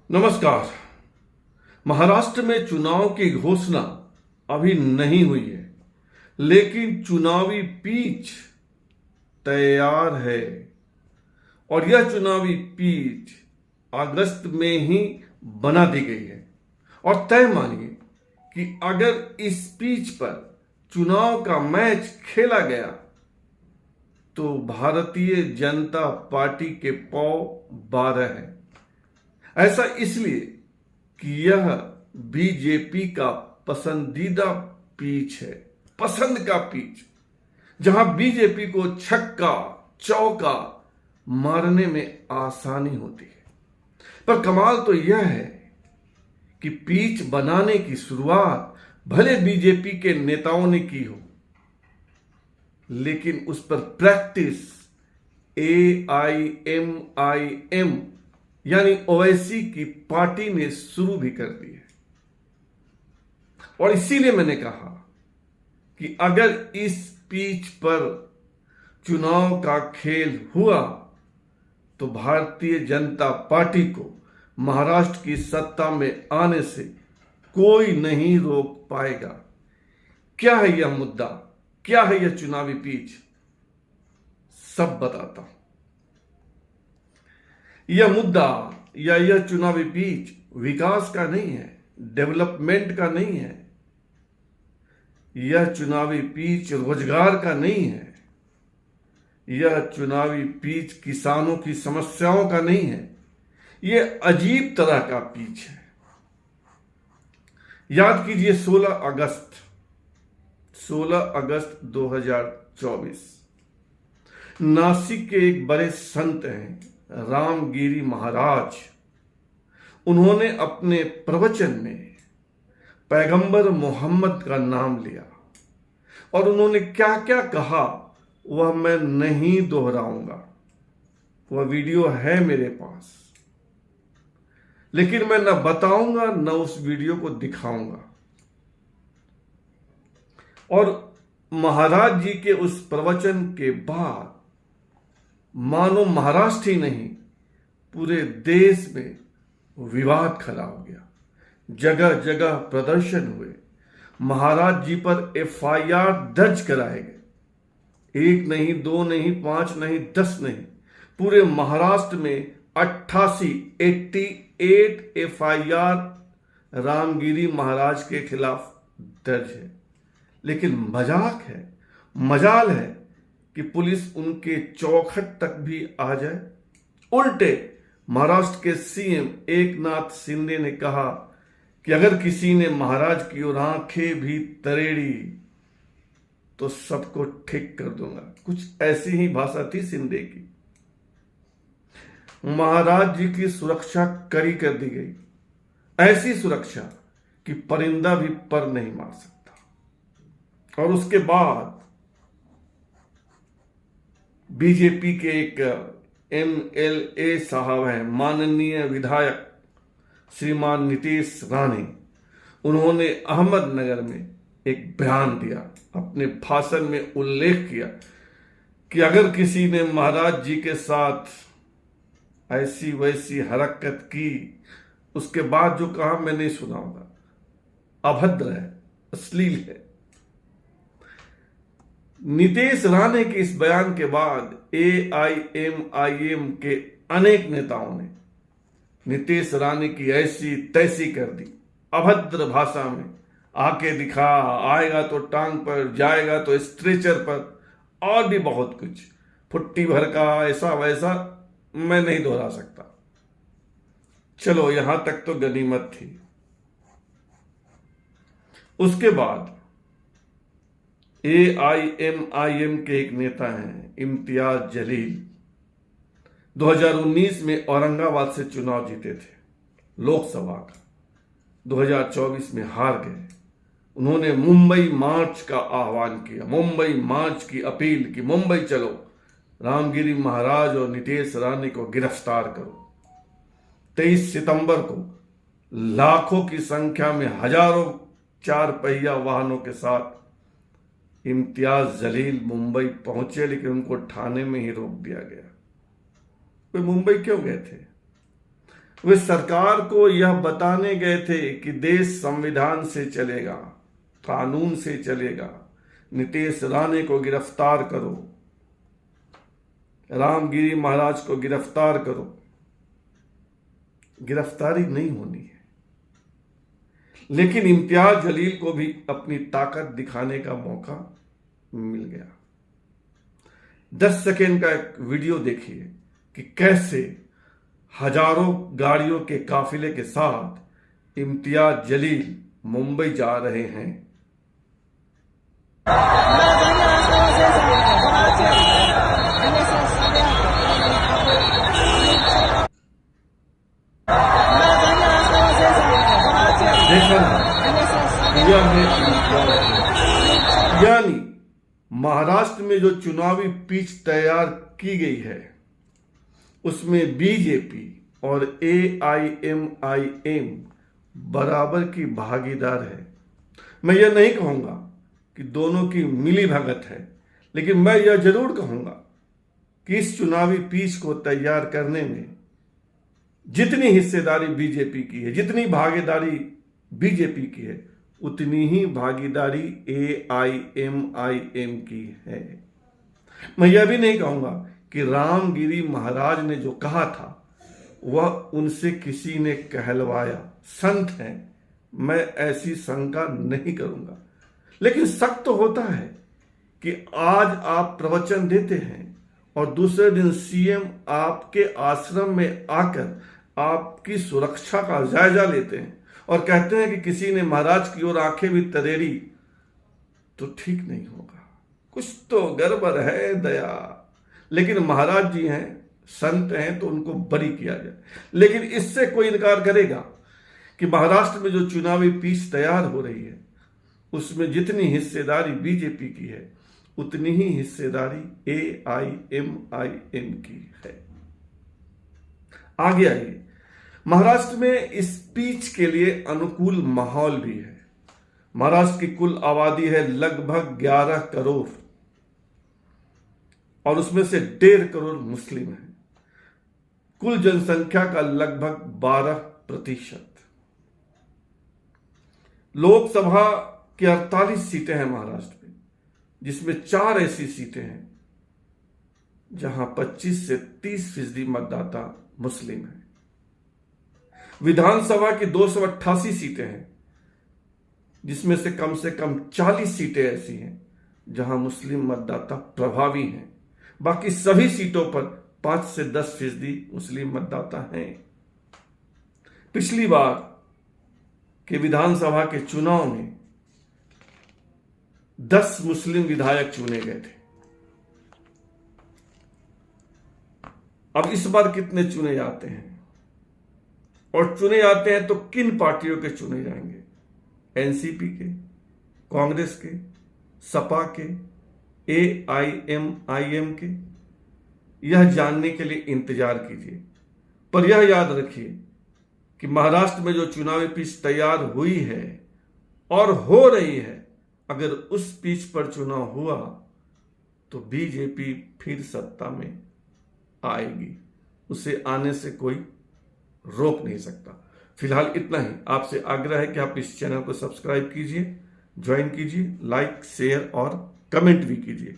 नमस्कार। महाराष्ट्र में चुनाव की घोषणा अभी नहीं हुई है, लेकिन चुनावी पिच तैयार है और यह चुनावी पिच अगस्त में ही बना दी गई है। और तय मानिए कि अगर इस पिच पर चुनाव का मैच खेला गया तो भारतीय जनता पार्टी के पौ 12 है। ऐसा इसलिए कि यह बीजेपी का पसंदीदा पिच है, पसंद का पिच, जहां बीजेपी को छक्का चौका मारने में आसानी होती है। पर कमाल तो यह है कि पिच बनाने की शुरुआत भले बीजेपी के नेताओं ने की हो, लेकिन उस पर प्रैक्टिस AIMIM यानी ओवैसी की पार्टी ने शुरू भी कर दी है। और इसीलिए मैंने कहा कि अगर इस पिच पर चुनाव का खेल हुआ तो भारतीय जनता पार्टी को महाराष्ट्र की सत्ता में आने से कोई नहीं रोक पाएगा। क्या है यह मुद्दा, क्या है यह चुनावी पिच, सब बताता हूं। यह मुद्दा या यह चुनावी पिच विकास का नहीं है, डेवलपमेंट का नहीं है। यह चुनावी पिच रोजगार का नहीं है। यह चुनावी पिच किसानों की समस्याओं का नहीं है। यह अजीब तरह का पिच है। याद कीजिए 16 अगस्त 2024 नासिक के एक बड़े संत हैं रामगिरी महाराज। उन्होंने अपने प्रवचन में पैगंबर मोहम्मद का नाम लिया और उन्होंने क्या क्या कहा वह मैं नहीं दोहराऊंगा, वह वीडियो है मेरे पास, लेकिन मैं न बताऊंगा न उस वीडियो को दिखाऊंगा। और महाराज जी के उस प्रवचन के बाद मानो महाराष्ट्र ही नहीं पूरे देश में विवाद खड़ा हो गया। जगह जगह प्रदर्शन हुए, महाराज जी पर FIR दर्ज कराए गए। 1 नहीं, 2 नहीं, 5 नहीं, 10 नहीं, पूरे महाराष्ट्र में 88 FIR रामगिरी महाराज के खिलाफ दर्ज है। लेकिन मजाक है, मजाल है कि पुलिस उनके चौखट तक भी आ जाए। उल्टे महाराष्ट्र के CM एकनाथ शिंदे ने कहा कि अगर किसी ने महाराज की ओर आंखें भी तरेड़ी तो सबको ठीक कर दूंगा। कुछ ऐसी ही भाषा थी शिंदे की। महाराज जी की सुरक्षा कड़ी कर दी गई, ऐसी सुरक्षा कि परिंदा भी पर नहीं मार सकता। और उसके बाद बीजेपी के एक MLA साहब हैं, माननीय विधायक श्रीमान नीतीश राणे, उन्होंने अहमदनगर में एक बयान दिया, अपने भाषण में उल्लेख किया कि अगर किसी ने महाराज जी के साथ ऐसी वैसी हरकत की, उसके बाद जो कहा मैं नहीं सुनाऊंगा, अभद्र है, अश्लील है। नीतीश राणे के इस बयान के बाद AIMIM के अनेक नेताओं ने नीतीश राणे की ऐसी तैसी कर दी, अभद्र भाषा में, आके दिखा, आएगा तो टांग पर, जाएगा तो स्ट्रेचर पर, और भी बहुत कुछ, फुट्टी भर का ऐसा वैसा मैं नहीं दोहरा सकता। चलो यहां तक तो गनीमत थी। उसके बाद AIMIM के एक नेता हैं इम्तियाज जलील, 2019 में औरंगाबाद से चुनाव जीते थे लोकसभा का, 2024 में हार गए। उन्होंने मुंबई मार्च का आह्वान किया, मुंबई मार्च की अपील की, मुंबई चलो, रामगिरी महाराज और नीतीश राणे को गिरफ्तार करो। 23 सितंबर को लाखों की संख्या में हजारों 4 पहिया वाहनों के साथ इम्तियाज जलील मुंबई पहुंचे, लेकिन उनको थाने में ही रोक दिया गया। वे मुंबई क्यों गए थे? वे सरकार को यह बताने गए थे कि देश संविधान से चलेगा, कानून से चलेगा। नीतीश राणे को गिरफ्तार करो, रामगिरी महाराज को गिरफ्तार करो। गिरफ्तारी नहीं होनी है, लेकिन इम्तियाज जलील को भी अपनी ताकत दिखाने का मौका मिल गया। 10 सेकेंड का एक वीडियो देखिए कि कैसे हजारों गाड़ियों के काफिले के साथ इम्तियाज जलील मुंबई जा रहे हैं। देखा यानी महाराष्ट्र में जो चुनावी पिच तैयार की गई है उसमें बीजेपी और AIMIM बराबर की भागीदार है। मैं यह नहीं कहूंगा कि दोनों की मिली भगत है, लेकिन मैं यह जरूर कहूंगा कि इस चुनावी पिच को तैयार करने में जितनी हिस्सेदारी बीजेपी की है, जितनी भागीदारी बीजेपी की है, उतनी ही भागीदारी AIMIM की है। मैं यह भी नहीं कहूंगा कि रामगिरी महाराज ने जो कहा था वह उनसे किसी ने कहलवाया। संत हैं, मैं ऐसी शंका नहीं करूंगा, लेकिन शक तो होता है कि आज आप प्रवचन देते हैं और दूसरे दिन CM आपके आश्रम में आकर आपकी सुरक्षा का जायजा लेते हैं और कहते हैं कि किसी ने महाराज की ओर आंखें भी तरेरी, तो ठीक नहीं होगा, कुछ तो गड़बड़ है दया। लेकिन महाराज जी हैं, संत हैं, तो उनको बरी किया जाए। लेकिन इससे कोई इनकार करेगा कि महाराष्ट्र में जो चुनावी पिच तैयार हो रही है उसमें जितनी हिस्सेदारी बीजेपी की है उतनी ही हिस्सेदारी AIMIM की है। आगे आइए, महाराष्ट्र में इस पिच के लिए अनुकूल माहौल भी है। महाराष्ट्र की कुल आबादी है लगभग 11 करोड़ और उसमें से 1.5 करोड़ मुस्लिम हैं। कुल जनसंख्या का लगभग 12%। लोकसभा की 48 सीटें हैं महाराष्ट्र में, जिसमें 4 ऐसी सीटें हैं जहां 25 से 30% मतदाता मुस्लिम हैं। विधानसभा की 288 सीटें हैं, जिसमें से कम 40 सीटें ऐसी हैं जहां मुस्लिम मतदाता प्रभावी हैं। बाकी सभी सीटों पर 5 से 10% मुस्लिम मतदाता हैं। पिछली बार के विधानसभा के चुनाव में 10 मुस्लिम विधायक चुने गए थे। अब इस बार कितने चुने जाते हैं, और चुने जाते हैं तो किन पार्टियों के चुने जाएंगे? एनसीपी के, कांग्रेस के, सपा के, AIMIM के? यह जानने के लिए इंतजार कीजिए। पर यह याद रखिए कि महाराष्ट्र में जो चुनावी पिच तैयार हुई है और हो रही है, अगर उस पिच पर चुनाव हुआ तो बीजेपी फिर सत्ता में आएगी। उसे आने से कोई रोक नहीं सकता। फिलहाल इतना ही। आपसे आग्रह है कि आप इस चैनल को सब्सक्राइब कीजिए, ज्वाइन कीजिए, लाइक, शेयर और कमेंट भी कीजिए।